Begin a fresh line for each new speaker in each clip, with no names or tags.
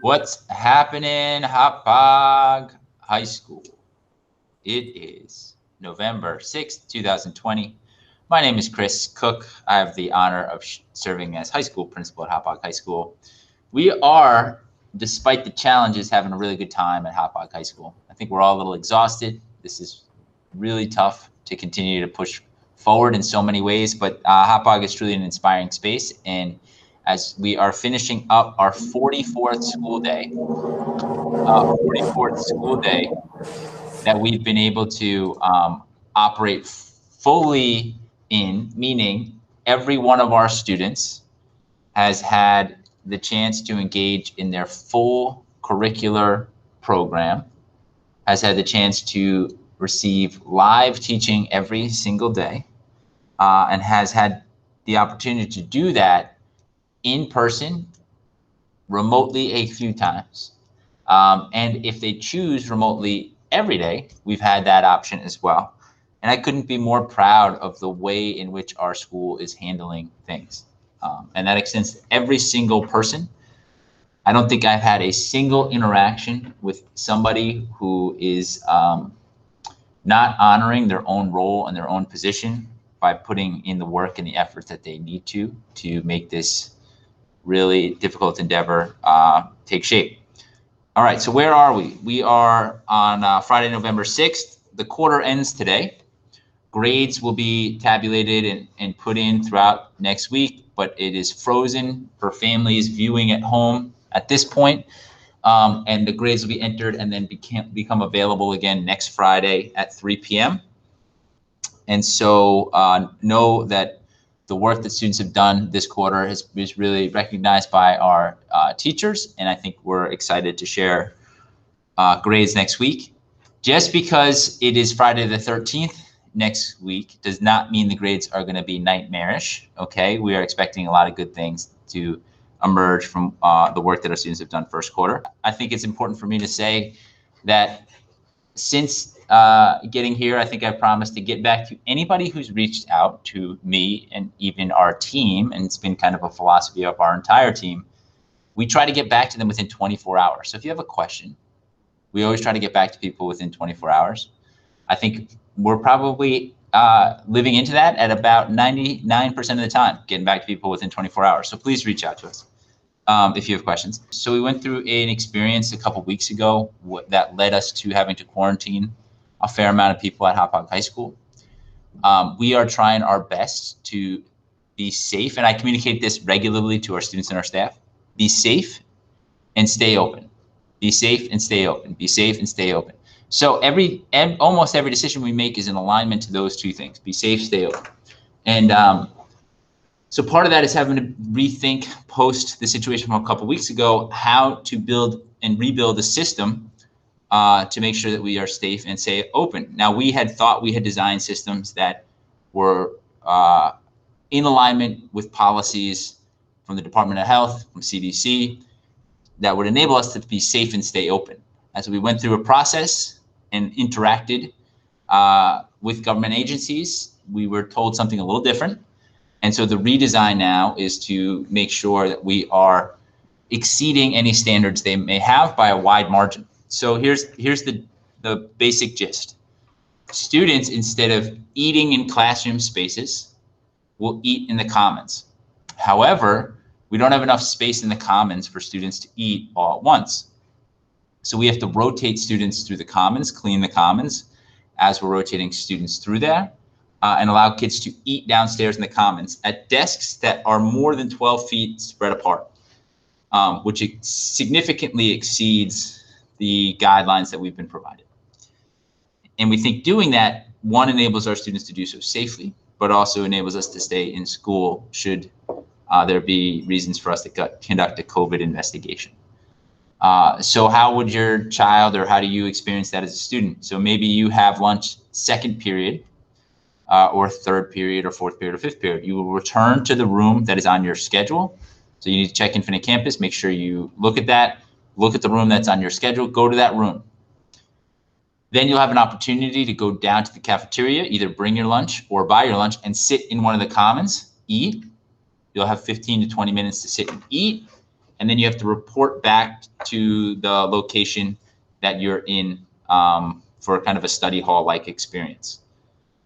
What's happening, Hauppauge High School? It is November 6th, 2020. My name is Chris Cook. I have the honor of serving as high school principal at Hauppauge High School. We are, despite the challenges, having a really good time at Hauppauge High School. I think we're all a little exhausted. This is really tough to continue to push forward in so many ways, but Hauppauge is truly an inspiring space. And as we are finishing up our 44th school day, that we've been able to operate fully in, meaning every one of our students has had the chance to engage in their full curricular program, has had the chance to receive live teaching every single day, and has had the opportunity to do that in person, remotely a few times. And if they choose remotely every day, we've had that option as well. And I couldn't be more proud of the way in which our school is handling things. And that extends to every single person. I don't think I've had a single interaction with somebody who is not honoring their own role and their own position by putting in the work and the effort that they need to make this really difficult endeavor take shape. All right, so where are we? We are on Friday, November 6th. The quarter ends today. Grades will be tabulated and put in throughout next week, but it is frozen for families viewing at home at this point. And the grades will be entered and then become available again next Friday at 3 p.m. And so know that the work that students have done this quarter is really recognized by our teachers, and I think we're excited to share grades next week. Just because it is Friday the 13th next week does not mean the grades are going to be nightmarish, okay? We are expecting a lot of good things to emerge from the work that our students have done first quarter. I think it's important for me to say that since getting here, I think I promised to get back to anybody who's reached out to me and even our team, and it's been kind of a philosophy of our entire team. We try to get back to them within 24 hours. So if you have a question, we always try to get back to people within 24 hours. I think we're probably living into that at about 99% of the time, getting back to people within 24 hours. So please reach out to us if you have questions. So we went through an experience a couple weeks ago that led us to having to quarantine a fair amount of people at Hauppauge High School. We are trying our best to be safe, and I communicate this regularly to our students and our staff. Be safe and stay open. Be safe and stay open. Be safe and stay open. So almost every decision we make is in alignment to those two things. Be safe, stay open. And so part of that is having to rethink post the situation from a couple weeks ago, how to build and rebuild a system to make sure that we are safe and stay open. Now, we had thought we had designed systems that were in alignment with policies from the Department of Health, from CDC, that would enable us to be safe and stay open. As we went through a process and interacted with government agencies, we were told something a little different. And so the redesign now is to make sure that we are exceeding any standards they may have by a wide margin. So here's the basic gist. Students, instead of eating in classroom spaces, will eat in the commons. However, we don't have enough space in the commons for students to eat all at once. So we have to rotate students through the commons, clean the commons as we're rotating students through there, and allow kids to eat downstairs in the commons at desks that are more than 12 feet spread apart, which significantly exceeds the guidelines that we've been provided. And we think doing that, one, enables our students to do so safely, but also enables us to stay in school should there be reasons for us to conduct a COVID investigation. So how would your child, or how do you experience that as a student? So maybe you have lunch second period, or third period, or fourth period, or fifth period. You will return to the room that is on your schedule. So you need to check Infinite Campus, make sure you look at that, look at the room that's on your schedule, go to that room. Then you'll have an opportunity to go down to the cafeteria, either bring your lunch or buy your lunch and sit in one of the commons, eat. You'll have 15 to 20 minutes to sit and eat. and then you have to report back to the location that you're in for kind of a study hall-like experience.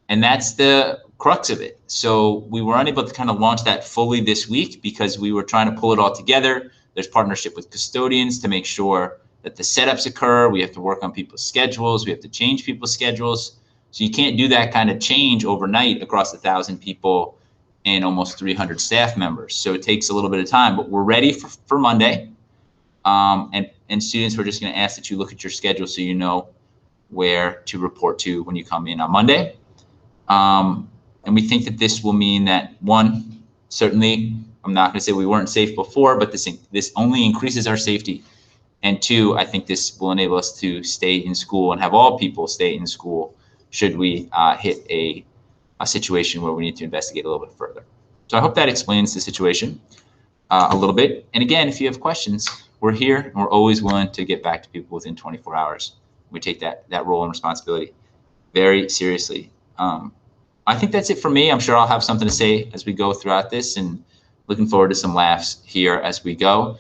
And that's the crux of it. So we were unable to kind of launch that fully this week because we were trying to pull it all together. There's partnership with custodians to make sure that the setups occur. We have to work on people's schedules. We have to change people's schedules. So you can't do that kind of change overnight across 1,000 people and almost 300 staff members. So it takes a little bit of time, but we're ready for Monday. And students, we're just going to ask that you look at your schedule so you know where to report to when you come in on Monday. And we think that this will mean that, one, certainly, I'm not going to say we weren't safe before, but this only increases our safety. And two, I think this will enable us to stay in school and have all people stay in school should we hit a situation where we need to investigate a little bit further. So I hope that explains the situation a little bit. And again, if you have questions, we're here and we're always willing to get back to people within 24 hours. We take that role and responsibility very seriously. I think that's it for me. I'm sure I'll have something to say as we go throughout this, and looking forward to some laughs here as we go.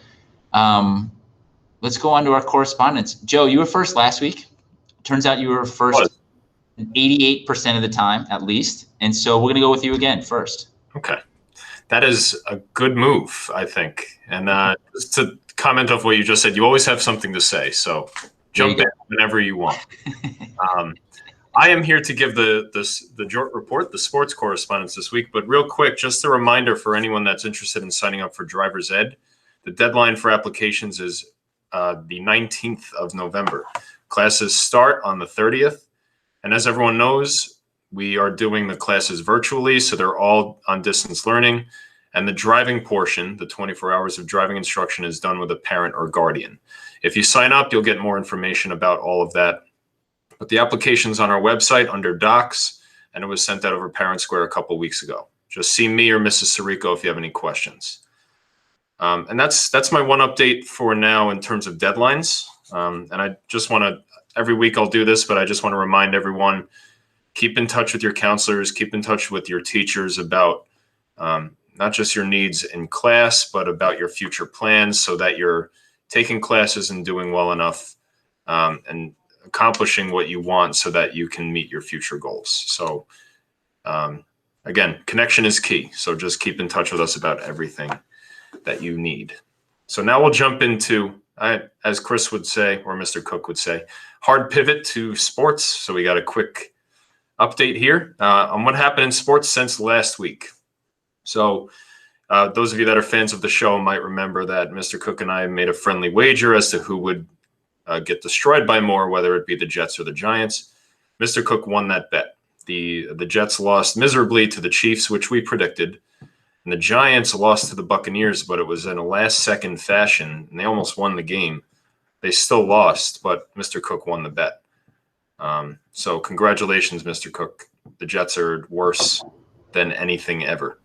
Let's go on to our correspondence. Joe, you were first last week. Turns out you were first 88% of the time, at least. And so we're going to go with you again first.
Okay. That is a good move, I think. And just to comment off what you just said, you always have something to say. So jump in whenever you want. I am here to give the Jort report, the sports correspondence this week. But real quick, just a reminder for anyone that's interested in signing up for driver's ed, the deadline for applications is the 19th of November. Classes start on the 30th. And as everyone knows, we are doing the classes virtually, so they're all on distance learning. And the driving portion, the 24 hours of driving instruction, is done with a parent or guardian. If you sign up, you'll get more information about all of that. But the application's on our website under Docs, and it was sent out over Parent Square a couple weeks ago. Just see me or Mrs. Sirico if you have any questions. And that's my one update for now in terms of deadlines. And I just want to, every week I'll do this, but I just want to remind everyone, keep in touch with your counselors, keep in touch with your teachers about not just your needs in class, but about your future plans so that you're taking classes and doing well enough and accomplishing what you want so that you can meet your future goals. So again, connection is key. So just keep in touch with us about everything that you need. So now we'll jump into, as Chris would say, or Mr. Cook would say, hard pivot to sports. So we got a quick update here on what happened in sports since last week. So those of you that are fans of the show might remember that Mr. Cook and I made a friendly wager as to who would get destroyed by more, whether it be the Jets or the Giants. Mr. Cook won that bet. The Jets lost miserably to the Chiefs, which we predicted. And the Giants lost to the Buccaneers, but it was in a last-second fashion, and they almost won the game. They still lost, but Mr. Cook won the bet. So congratulations, Mr. Cook. The Jets are worse than anything ever.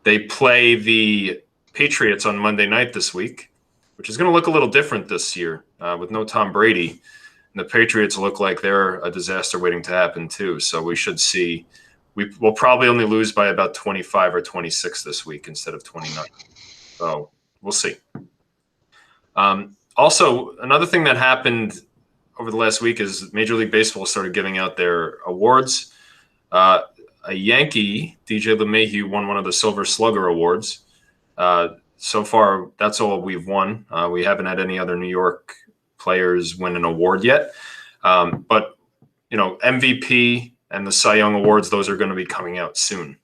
They play the Patriots on Monday night this week, which is going to look a little different this year with no Tom Brady. And the Patriots look like they're a disaster waiting to happen too. So we should see – we'll probably only lose by about 25 or 26 this week instead of 29. So we'll see. Also, another thing that happened over the last week is Major League Baseball started giving out their awards. A Yankee, DJ LeMahieu, won one of the Silver Slugger Awards. So far, that's all we've won. We haven't had any other New York players win an award yet. But, you know, MVP and the Cy Young Awards, those are going to be coming out soon.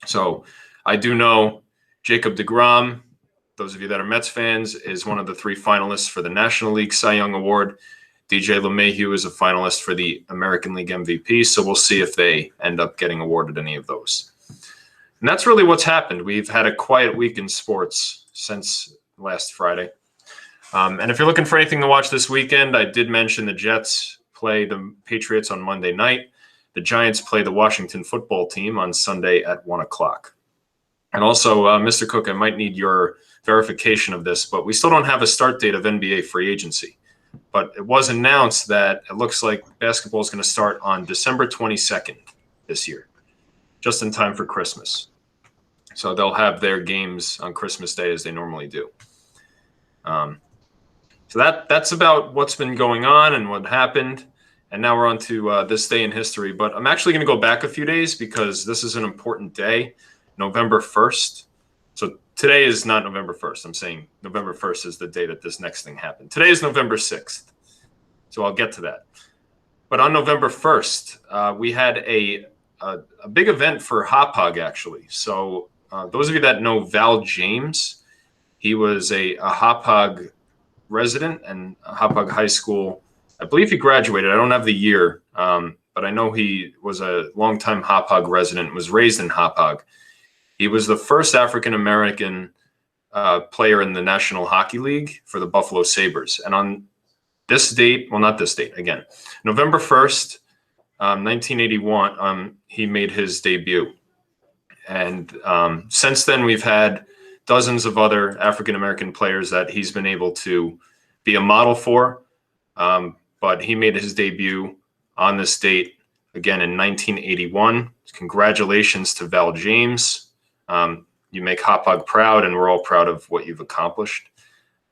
So I do know Jacob deGrom, those of you that are Mets fans, is one of the 3 finalists for the National League Cy Young Award. DJ LeMahieu is a finalist for the American League MVP, so we'll see if they end up getting awarded any of those. And that's really what's happened. We've had a quiet week in sports since last Friday. And if you're looking for anything to watch this weekend, I did mention the Jets play the Patriots on Monday night. The Giants play the Washington football team on Sunday at 1 o'clock. And also, Mr. Cook, I might need your verification of this, but we still don't have a start date of NBA free agency. But it was announced that it looks like basketball is going to start on December 22nd this year, just in time for Christmas. So they'll have their games on Christmas Day as they normally do. So that's about what's been going on and what happened. And now we're on to this day in history. But I'm actually going to go back a few days because this is an important day, November 1st. So today is not November 1st. I'm saying November 1st is the day that this next thing happened. Today is November 6th. So I'll get to that. But on November 1st, we had a big event for Hauppauge, actually. So those of you that know Val James, he was a Hauppauge resident and Hauppauge High School. I believe he graduated. I don't have the year, but I know he was a longtime Hauppauge resident, was raised in Hauppauge. He was the first African-American player in the National Hockey League for the Buffalo Sabres. And on this date, well, not this date, again, November 1st, 1981, he made his debut. And since then, we've had dozens of other African-American players that he's been able to be a model for. But he made his debut on this date, again, in 1981. Congratulations to Val James. You make Hauppauge proud, and we're all proud of what you've accomplished.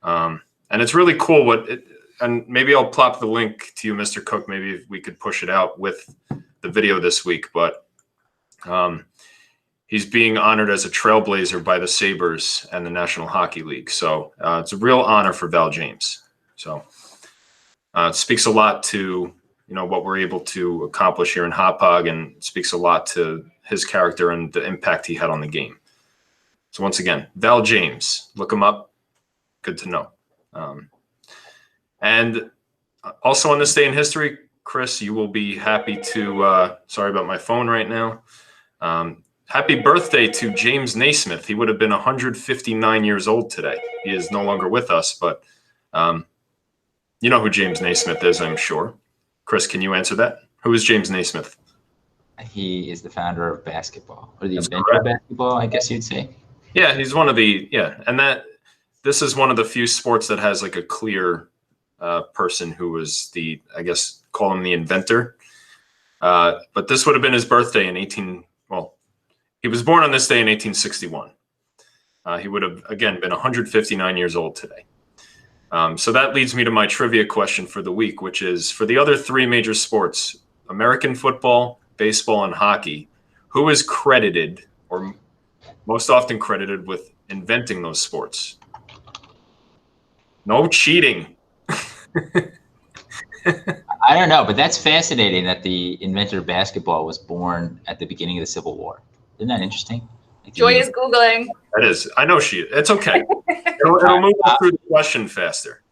And it's really cool and maybe I'll plop the link to you, Mr. Cook. Maybe we could push it out with the video this week. But he's being honored as a trailblazer by the Sabres and the National Hockey League. So it's a real honor for Val James. So it speaks a lot to what we're able to accomplish here in Hauppauge, and speaks a lot to his character and the impact he had on the game. So once again, Val James, look him up. Good to know. And also on this day in history, Chris, you will be happy to, sorry about my phone right now. Happy birthday to James Naismith. He would have been 159 years old today. He is no longer with us, but you know who James Naismith is, I'm sure. Chris, can you answer that? Who is James Naismith?
He is the founder of basketball, or the inventor of basketball, I guess you'd say.
Yeah, he's one of the, and this is one of the few sports that has like a clear person who was I guess, call him the inventor. But this would have been his birthday in he was born on this day in 1861. He would have, again, been 159 years old today. So that leads me to my trivia question for the week, which is, for the other three major sports, American football, baseball, and hockey, who is credited, or most often credited, with inventing those sports? No cheating.
I don't know, but that's fascinating that the inventor of basketball was born at the beginning of the Civil War. Isn't that interesting?
Joy is Googling.
That is. I know it's okay. It'll move through the question faster.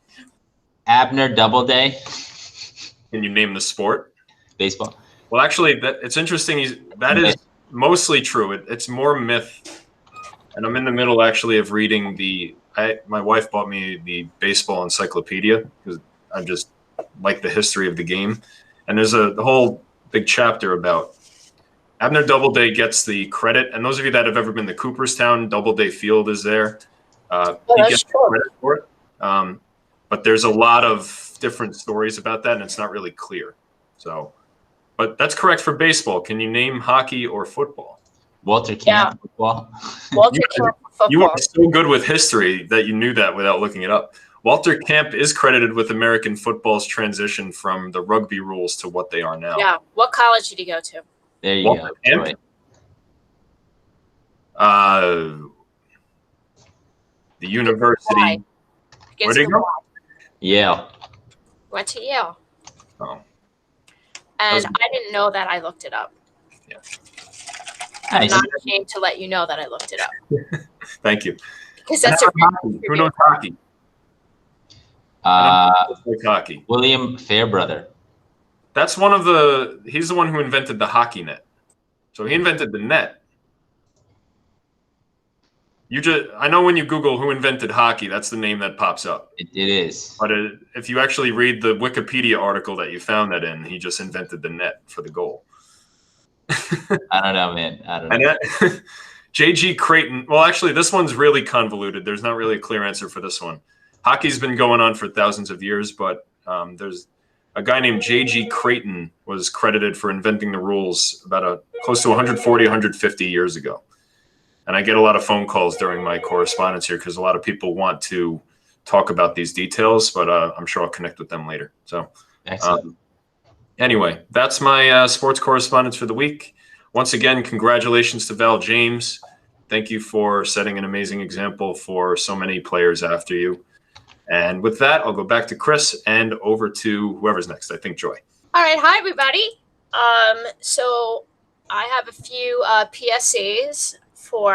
Abner Doubleday.
Can you name the sport?
Baseball.
Well, actually, it's interesting. That is mostly true. It's more myth. And I'm in the middle, actually, of reading my wife bought me the baseball encyclopedia because I just like the history of the game. And there's the whole big chapter about Abner Doubleday gets the credit. And those of you that have ever been to Cooperstown, Doubleday Field is there. He gets the credit for it. But there's a lot of different stories about that, and it's not really clear. So, but that's correct for baseball. Can you name hockey or football?
Walter Camp football.
Walter Camp football.
You are so good with history that you knew that without looking it up. Walter Camp is credited with American football's transition from the rugby rules to what they are now.
Yeah. What college did he go to?
There you
Walter
go.
Camp? The university. Where'd he go?
Yale.
Went to Yale.
Oh.
And I didn't know that. I looked it up.
Yeah.
I'm
Nice.
not ashamed to let you know that I looked it up.
Thank you.
Because that's a
Hockey. Who knows hockey? Hockey.
William Fairbrother.
That's he's the one who invented the hockey net. So he invented the net. I know when you Google who invented hockey, that's the name that pops up.
It is.
But if you actually read the Wikipedia article that you found that in, he just invented the net for the goal.
I don't know, man. I don't know.
And J.G. Creighton. Well, actually, this one's really convoluted. There's not really a clear answer for this one. Hockey's been going on for thousands of years, but there's a guy named J.G. Creighton was credited for inventing the rules about close to 140, 150 years ago. And I get a lot of phone calls during my correspondence here because a lot of people want to talk about these details, but I'm sure I'll connect with them later. So
Excellent.
Anyway, that's my sports correspondence for the week. Once again, congratulations to Val James. Thank you for setting an amazing example for so many players after you. And with that, I'll go back to Chris and over to whoever's next. I think Joy.
All right, hi everybody. So I have a few PSAs for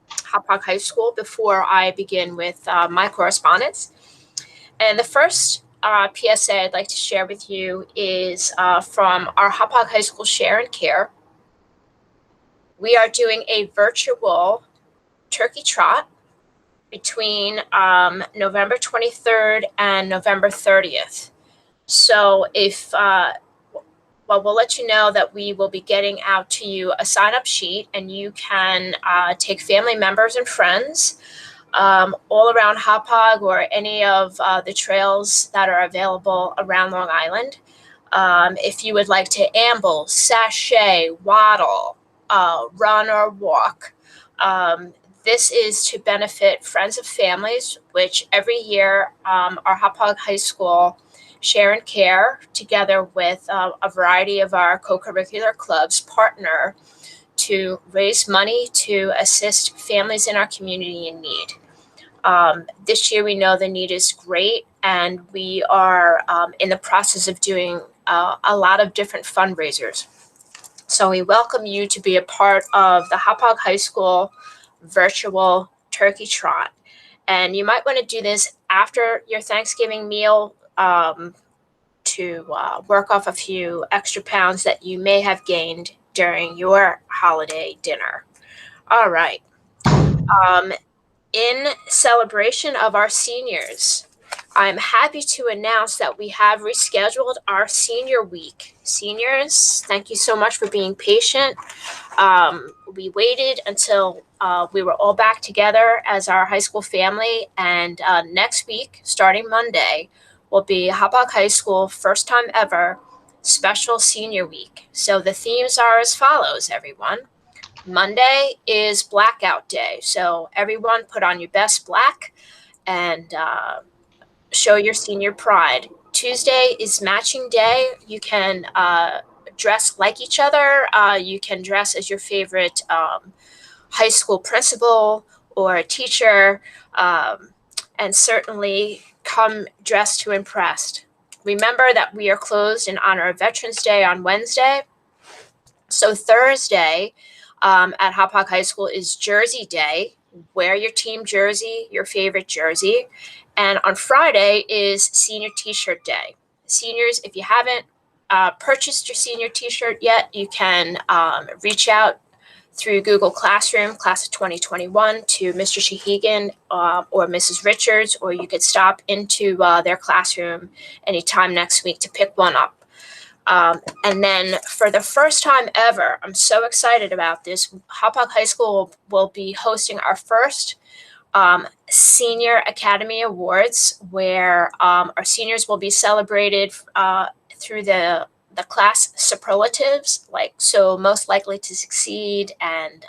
Hauppauge High School before I begin with my correspondence. And the first PSA I'd like to share with you is from our Hauppauge High School Share and Care. We are doing a virtual turkey trot between November 23rd and November 30th. So we'll let you know that we will be getting out to you a sign-up sheet, and you can take family members and friends all around Hauppauge or any of the trails that are available around Long Island. If you would like to amble, sashay, waddle, run or walk, this is to benefit friends of families, which every year our Hauppauge High School Share and Care, together with a variety of our co-curricular clubs, partner to raise money to assist families in our community in need. This year, we know the need is great, and we are in the process of doing a lot of different fundraisers. So we welcome you to be a part of the Hauppauge High School virtual turkey trot. And you might want to do this after your Thanksgiving meal to work off a few extra pounds that you may have gained during your holiday dinner. All right. In celebration of our seniors, I'm happy to announce that we have rescheduled our senior week. Seniors, thank you so much for being patient. We waited until we were all back together as our high school family, and next week, starting Monday, will be Hauppauge High School first time ever special senior week. So the themes are as follows, everyone. Monday is blackout day. So everyone put on your best black and show your senior pride. Tuesday is matching day. You can dress like each other. You can dress as your favorite high school principal or a teacher, and certainly come dressed to impress. Remember that we are closed in honor of Veterans Day on Wednesday. So Thursday at Hauppauge High School is Jersey Day. Wear your team jersey, your favorite jersey. And on Friday is Senior T-shirt Day. Seniors, if you haven't purchased your senior T-shirt yet, you can reach out through Google Classroom, class of 2021, to Mr. Shahegan or Mrs. Richards, or you could stop into their classroom anytime next week to pick one up. And then for the first time ever, I'm so excited about this, Hauppauge High School will be hosting our first Senior Academy Awards, where our seniors will be celebrated through the class superlatives, like so most likely to succeed and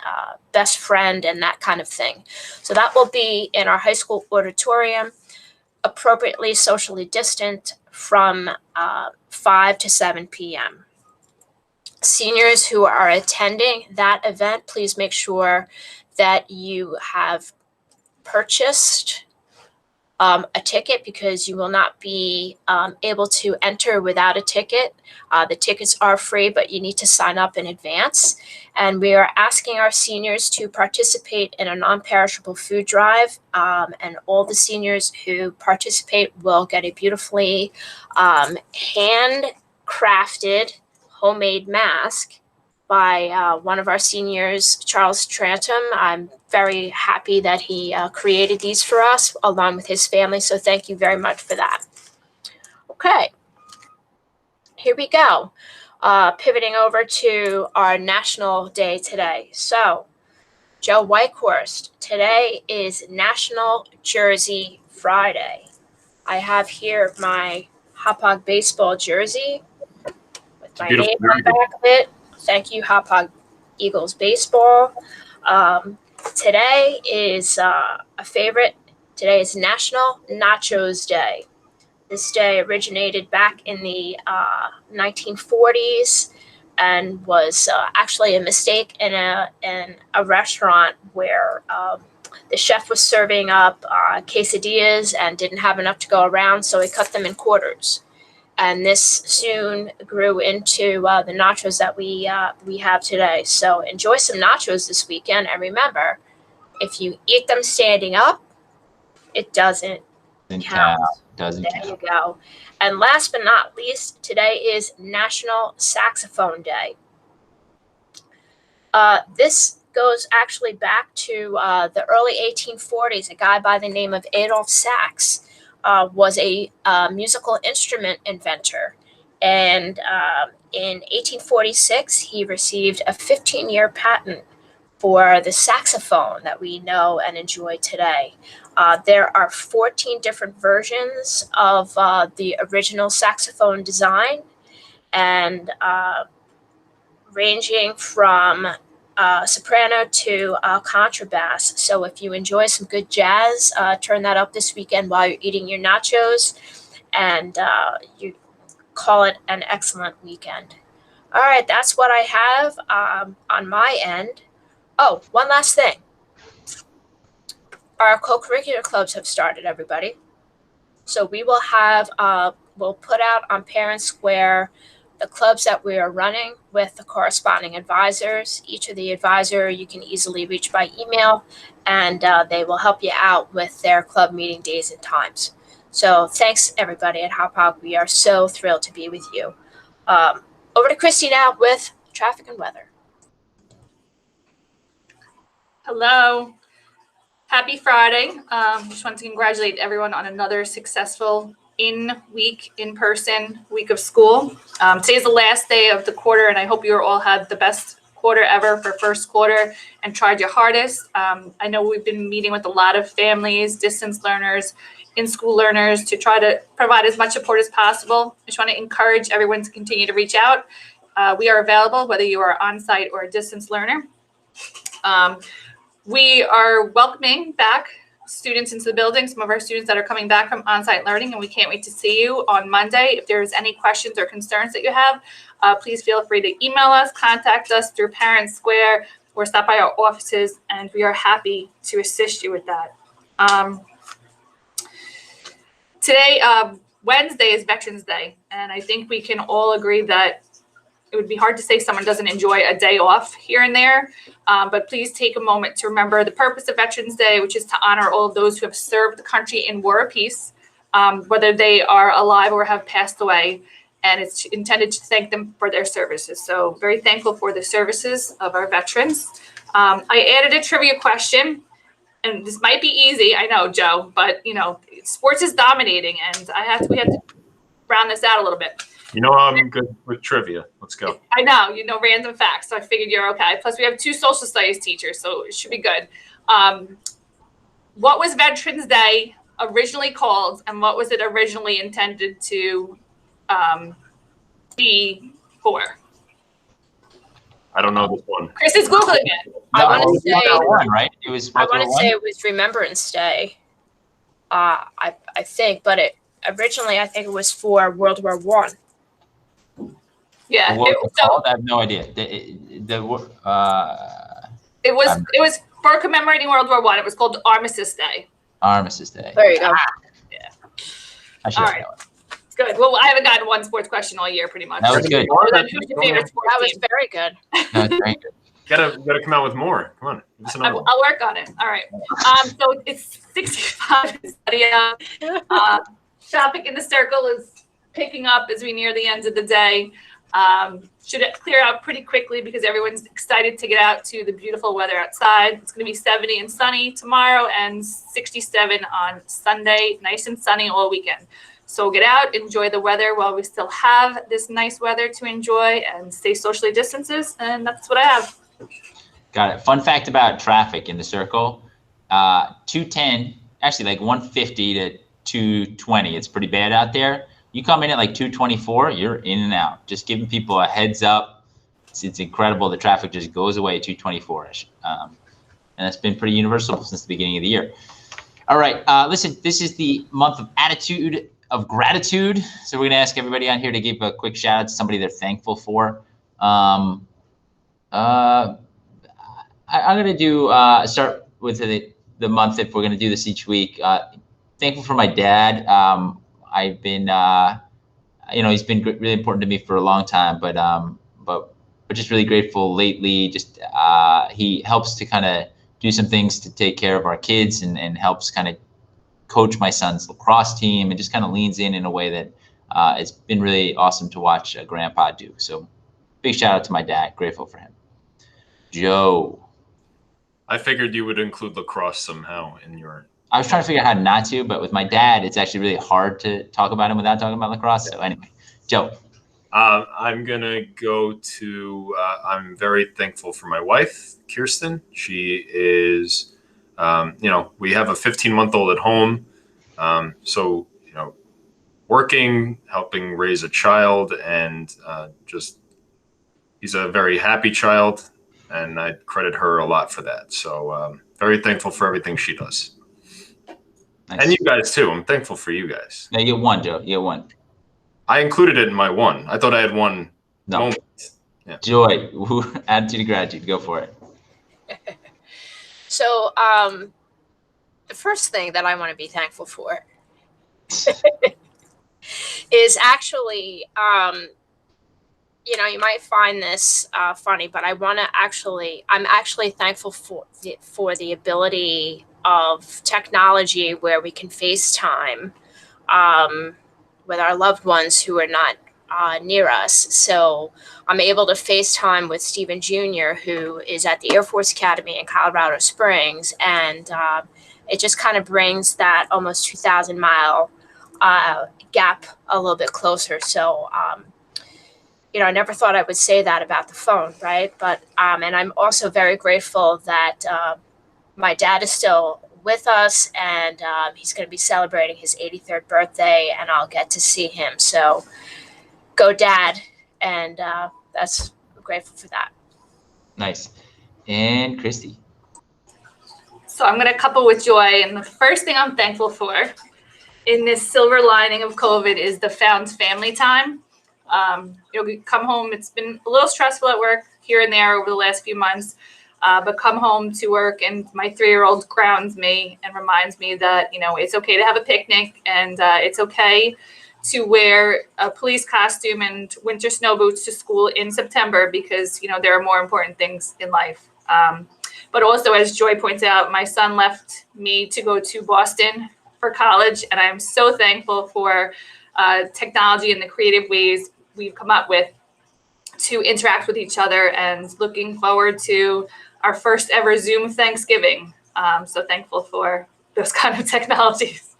best friend and that kind of thing. So that will be in our high school auditorium, appropriately socially distant from 5 to 7 p.m. Seniors who are attending that event, please make sure that you have purchased a ticket, because you will not be able to enter without a ticket. The tickets are free, but you need to sign up in advance. And we are asking our seniors to participate in a non-perishable food drive. And all the seniors who participate will get a beautifully handcrafted homemade mask by one of our seniors, Charles Trantham. I'm very happy that he created these for us along with his family. So thank you very much for that. Okay, here we go. Pivoting over to our National Day today. So Joe Whitehorse, today is National Jersey Friday. I have here my Hauppauge baseball jersey with my name on the back of it. Thank you, Hauppauge Eagles baseball. Today is a favorite Today is National Nachos Day. This day originated back in the 1940s and was actually a mistake in a restaurant where the chef was serving up quesadillas and didn't have enough to go around, so he cut them in quarters. And this soon grew into the nachos that we have today. So enjoy some nachos this weekend, and remember, if you eat them standing up, it doesn't count.
Doesn't
there
count.
you go. And last but not least, today is National Saxophone Day. This goes actually back to the early 1840s. A guy by the name of Adolph Sax was a musical instrument inventor. And in 1846, he received a 15-year patent for the saxophone that we know and enjoy today. There are 14 different versions of the original saxophone design, and ranging from soprano to contrabass. So if you enjoy some good jazz, turn that up this weekend while you're eating your nachos, and you call it an excellent weekend. All right, that's what I have on my end. Oh, one last thing. Our co-curricular clubs have started, everybody. So we will have, we'll put out on Parent Square the clubs that we are running with the corresponding advisors. Each of the advisor you can easily reach by email, and they will help you out with their club meeting days and times. So thanks, everybody at Hop Hog. We are so thrilled to be with you. Over to Christy now with traffic and weather.
Hello. Happy Friday. Just want to congratulate everyone on another successful in-person week of school. Today's the last day of the quarter, and I hope you all had the best quarter ever for first quarter and tried your hardest. I know we've been meeting with a lot of families, distance learners, in-school learners to try to provide as much support as possible. I just want to encourage everyone to continue to reach out. We are available whether you are on-site or a distance learner. We are welcoming back students into the building, some of our students that are coming back from on-site learning, and we can't wait to see you on Monday. If there's any questions or concerns that you have, please feel free to email us, contact us through Parent Square, or stop by our offices, and we are happy to assist you with that. Today, Wednesday is Veterans Day, and I think we can all agree that it would be hard to say someone doesn't enjoy a day off here and there, but please take a moment to remember the purpose of Veterans Day, which is to honor all of those who have served the country in war or peace, whether they are alive or have passed away, and it's intended to thank them for their services. So very thankful for the services of our veterans. I added a trivia question, and this might be easy, I know, Joe, but you know, sports is dominating, and we have to round this out a little bit.
You know I'm good with trivia. Let's go.
I know, you know random facts, so I figured you're okay. Plus, we have 2 social studies teachers, so it should be good. What was Veterans Day originally called, and what was it originally intended to be for?
I don't know this one.
Chris is Googling it.
I want to say,
right? It was.
I want to say it was Remembrance Day. I think, but originally I think it was for World War I.
Yeah,
I have no idea. It
was for commemorating World War I. It was called Armistice Day.
Armistice Day.
There you go.
Yeah.
I should
All right. Good. Well, I haven't gotten one sports question all year, pretty much.
That was good.
Who's your favorite sports
That was
team?
very good.
No, it's very good.
Gotta come out with more. Come on. Give us another one.
I'll work on it. All right. So it's 65. Traffic in the circle is picking up as we near the end of the day. Should it clear out pretty quickly because everyone's excited to get out to the beautiful weather outside. It's going to be 70 and sunny tomorrow and 67 on Sunday. Nice and sunny all weekend. So get out, enjoy the weather while we still have this nice weather to enjoy, and stay socially distances. And that's what I have.
Got it. Fun fact about traffic in the circle, 210, actually like 150 to 220. It's pretty bad out there. You come in at like 224, you're in and out. Just giving people a heads up. It's incredible. The traffic just goes away at 224-ish. And that's been pretty universal since the beginning of the year. All right. Listen, this is the month of attitude of gratitude. So we're going to ask everybody on here to give a quick shout out to somebody they're thankful for. I'm going to do start with the month if we're going to do this each week. Thankful for my dad. I've been, he's been really important to me for a long time, but just really grateful lately. Just he helps to kind of do some things to take care of our kids and helps kind of coach my son's lacrosse team and just kind of leans in a way that it's been really awesome to watch Grandpa do. So big shout out to my dad. Grateful for him. Joe.
I figured you would include lacrosse somehow in your.
I was trying to figure out how not to, but with my dad, it's actually really hard to talk about him without talking about lacrosse. So anyway, Joe.
I'm going to go to, I'm very thankful for my wife, Kirsten. She is, we have a 15-month-old at home. So, working, helping raise a child, and he's a very happy child, and I credit her a lot for that. So very thankful for everything she does. Nice. And you guys too. I'm thankful for you guys.
Yeah, you get one, Joe. You get one.
I included it in my one. I thought I had one.
No.
Moment. Yeah.
Joy, attitude of gratitude. Go for it.
So, the first thing that I want to be thankful for is actually, you might find this funny, but I'm actually thankful for the ability of technology where we can FaceTime with our loved ones who are not near us. So I'm able to FaceTime with Stephen Jr., who is at the Air Force Academy in Colorado Springs. And it just kind of brings that almost 2,000 mile gap a little bit closer. So, I never thought I would say that about the phone, right? But, and I'm also very grateful that my dad is still with us, and he's going to be celebrating his 83rd birthday, and I'll get to see him. So go Dad. And I'm grateful for that.
Nice. And Christy.
So I'm going to couple with Joy. And the first thing I'm thankful for in this silver lining of COVID is the found family time. We come home. It's been a little stressful at work here and there over the last few months. But come home to work and my 3-year-old grounds me and reminds me that, it's okay to have a picnic, and it's okay to wear a police costume and winter snow boots to school in September because, there are more important things in life. But also, as Joy points out, my son left me to go to Boston for college, and I'm so thankful for technology and the creative ways we've come up with to interact with each other, and looking forward to our first ever Zoom Thanksgiving. So thankful for those kind of technologies.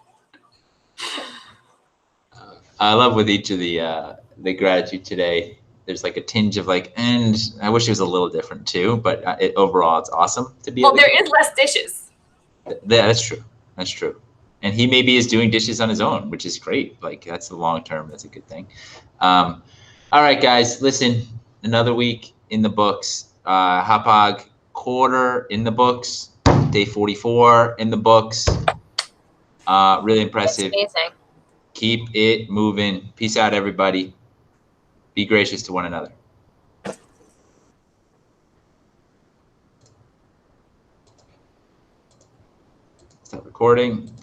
I love with each of the gratitude today. There's like a tinge of and I wish it was a little different too, but overall it's awesome to be.
Well, there is less dishes.
That's true. That's true. And he maybe is doing dishes on his own, which is great. That's the long term. That's a good thing. All right, guys, listen, another week in the books. Hapag quarter in the books, day 44 in the books. Really impressive.
That's amazing.
Keep it moving. Peace out, everybody. Be gracious to one another. Stop recording. Boom.